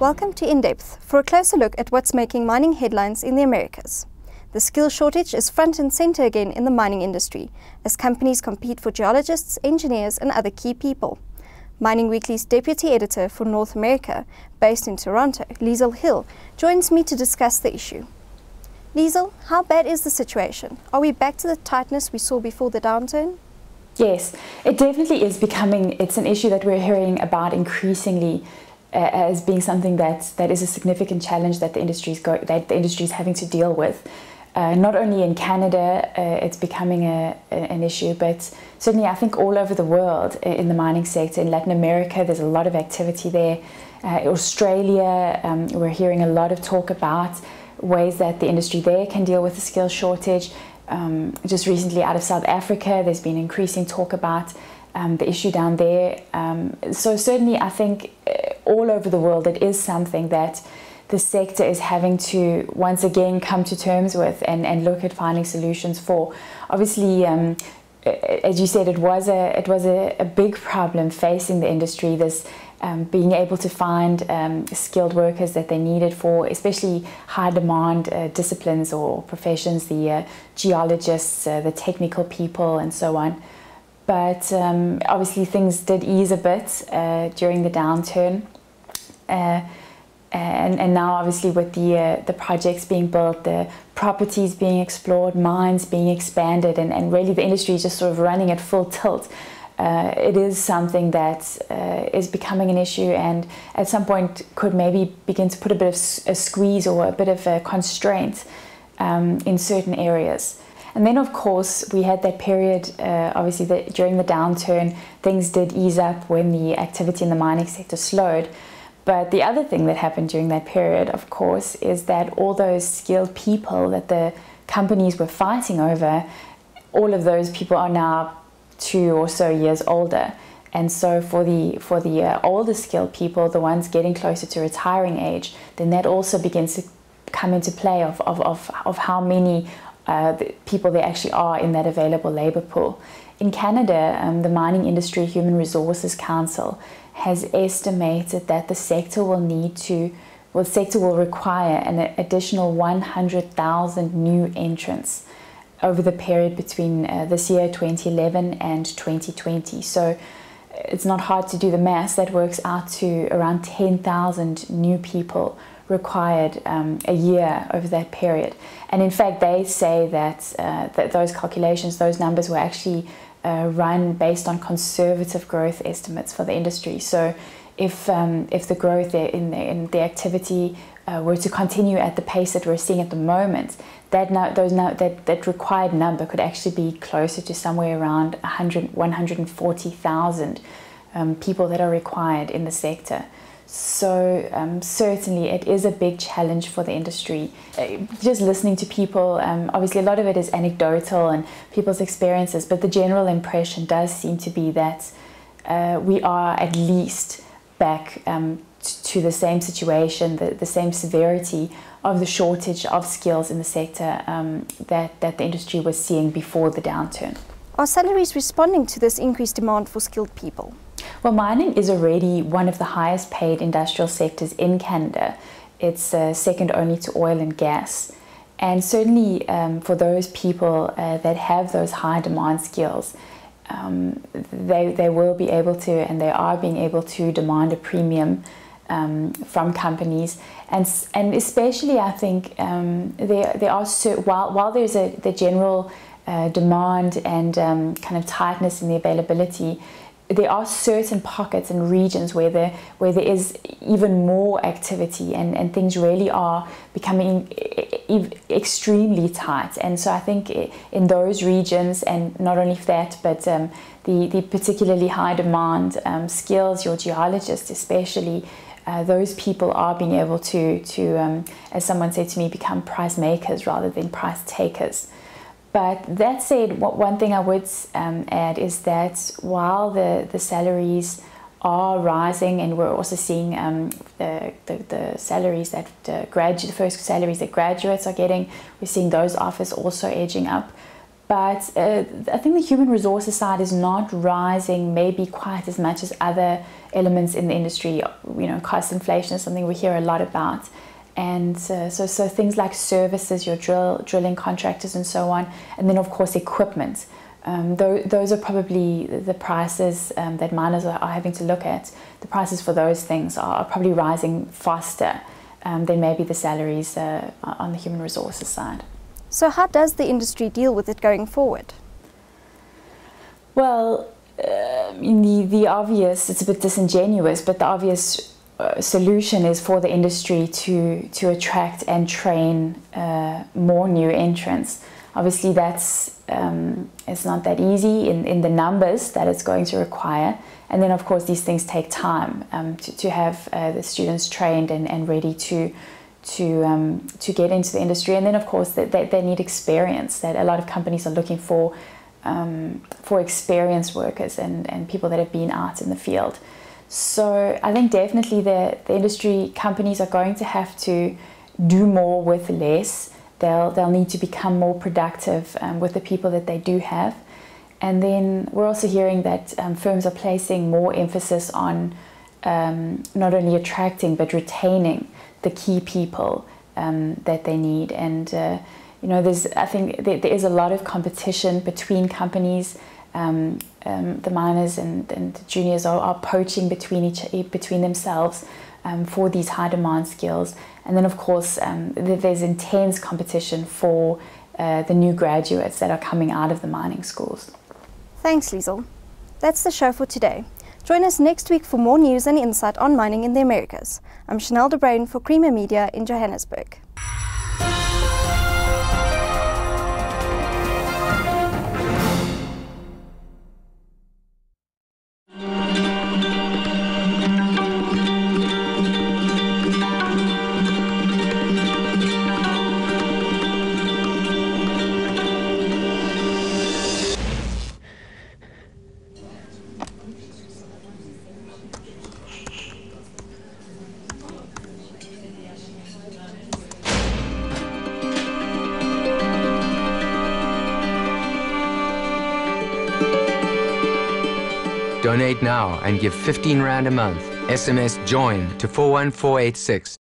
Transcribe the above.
Welcome to In-Depth for a closer look at what's making mining headlines in the Americas. The skill shortage is front and center again in the mining industry as companies compete for geologists, engineers and other key people. Mining Weekly's deputy editor for North America, based in Toronto, Liesl Hill, joins me to discuss the issue. Liesl, how bad is the situation? Are we back to the tightness we saw before the downturn? Yes, it definitely is becoming, it's an issue that we're hearing about increasingly as being something that is a significant challenge that the industry is having to deal with. Not only in Canada, it's becoming an issue, but certainly I think all over the world in the mining sector. In Latin America, there's a lot of activity there. Australia, we're hearing a lot of talk about ways that the industry there can deal with the skill shortage. Just recently out of South Africa, there's been increasing talk about the issue down there. So certainly I think all over the world it is something that the sector is having to once again come to terms with and look at finding solutions for. Obviously, as you said, it was a big problem facing the industry, this being able to find skilled workers that they needed for especially high demand disciplines or professions, the geologists, the technical people and so on. But obviously things did ease a bit during the downturn. And now obviously with the projects being built, the properties being explored, mines being expanded, and really the industry is just sort of running at full tilt. It is something that is becoming an issue and at some point could maybe begin to put a bit of a squeeze or a bit of a constraint in certain areas. And then of course we had that period, obviously during the downturn, things did ease up when the activity in the mining sector slowed. But the other thing that happened during that period, of course, is that all those skilled people that the companies were fighting over, all of those people are now 2 or so years older. And so for the older skilled people, the ones getting closer to retiring age, then that also begins to come into play of how many people there actually are in that available labor pool. In Canada, the Mining Industry Human Resources Council has estimated that the sector will require an additional 100,000 new entrants over the period between this year 2011 and 2020. So it's not hard to do the maths. That works out to around 10,000 new people required a year over that period. And in fact, they say that those calculations, those numbers were actually run based on conservative growth estimates for the industry. So if the growth in the activity were to continue at the pace that we're seeing at the moment, that required number could actually be closer to somewhere around 140,000 people that are required in the sector. So certainly it is a big challenge for the industry. Just listening to people, obviously a lot of it is anecdotal and people's experiences, but the general impression does seem to be that we are at least back to the same situation, the same severity of the shortage of skills in the sector that the industry was seeing before the downturn. Are salaries responding to this increased demand for skilled people? Well, mining is already one of the highest paid industrial sectors in Canada. It's second only to oil and gas. And certainly for those people that have those high demand skills, they will be able to, and they are being able to, demand a premium from companies. And especially I think there are while there's the general demand and kind of tightness in the availability, there are certain pockets and regions where there is even more activity and things really are becoming extremely tight. And so I think in those regions, and not only that, but the particularly high demand skills, your geologists especially, those people are being able to as someone said to me, become price makers rather than price takers. But that said, one thing I would add is that while the salaries are rising, and we're also seeing the salaries that the first salaries that graduates are getting, we're seeing those offers also edging up. But I think the human resources side is not rising maybe quite as much as other elements in the industry. You know, cost inflation is something we hear a lot about. And so things like services, your drilling contractors and so on, and then of course equipment. Those are probably the prices that miners are having to look at. The prices for those things are probably rising faster than maybe the salaries on the human resources side. So how does the industry deal with it going forward? Well, the obvious, it's a bit disingenuous, but the obvious solution is for the industry to attract and train more new entrants. Obviously that's it's not that easy in the numbers that it's going to require, and then of course these things take time to have the students trained and ready to get into the industry. And then of course they need experience. That a lot of companies are looking for experienced workers and people that have been out in the field. So I think definitely the industry companies are going to have to do more with less. They'll need to become more productive with the people that they do have. And then we're also hearing that firms are placing more emphasis on not only attracting but retaining the key people that they need. And you know, I think there is a lot of competition between companies. The miners and the juniors are poaching between themselves for these high demand skills. And then of course there's intense competition for the new graduates that are coming out of the mining schools. Thanks, Liesl. That's the show for today. Join us next week for more news and insight on mining in the Americas. I'm Chanel de Bruin for Creamer Media in Johannesburg. Donate now and give 15 Rand a month. SMS JOIN to 41486.